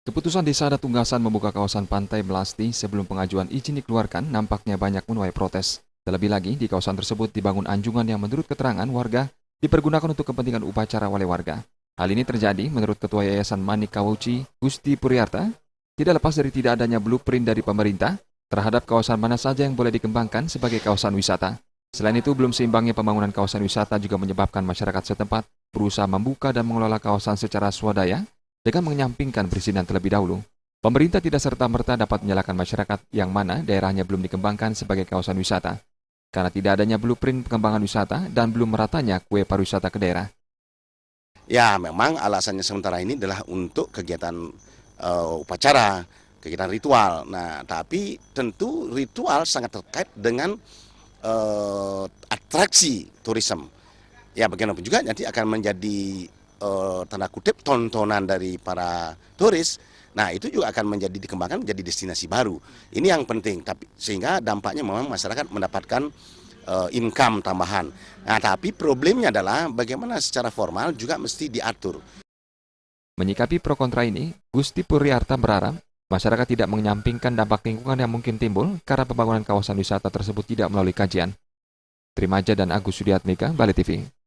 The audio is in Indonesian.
Keputusan Desa Adat Tunggasan membuka kawasan pantai Melasti sebelum pengajuan izin dikeluarkan nampaknya banyak menuai protes. Terlebih lagi, di kawasan tersebut dibangun anjungan yang menurut keterangan warga dipergunakan untuk kepentingan upacara oleh warga. Hal ini terjadi menurut Ketua Yayasan Manik Kawuci, Gusti Puriarta, tidak lepas dari tidak adanya blueprint dari pemerintah terhadap kawasan mana saja yang boleh dikembangkan sebagai kawasan wisata. Selain itu, belum seimbangnya pembangunan kawasan wisata juga menyebabkan masyarakat setempat berusaha membuka dan mengelola kawasan secara swadaya dengan menyampingkan perizinan terlebih dahulu. Pemerintah tidak serta-merta dapat menyalahkan masyarakat yang mana daerahnya belum dikembangkan sebagai kawasan wisata, karena tidak adanya blueprint pengembangan wisata dan belum meratanya kue pariwisata ke daerah. Ya, memang alasannya sementara ini adalah untuk kegiatan upacara, kegiatan ritual. Nah, tapi tentu ritual sangat terkait dengan atraksi turisme. Ya, bagaimanapun juga nanti akan menjadi tanda kutip tontonan dari para turis. Nah, itu juga akan menjadi dikembangkan menjadi destinasi baru. Ini yang penting, tapi sehingga dampaknya memang masyarakat mendapatkan income tambahan. Nah, tapi problemnya adalah bagaimana secara formal juga mesti diatur. Menyikapi pro kontra ini, Gusti Puriarta berharap masyarakat tidak menyampingkan dampak lingkungan yang mungkin timbul karena pembangunan kawasan wisata tersebut tidak melalui kajian. Trimaja dan Agus Sudiatmika, Bali TV.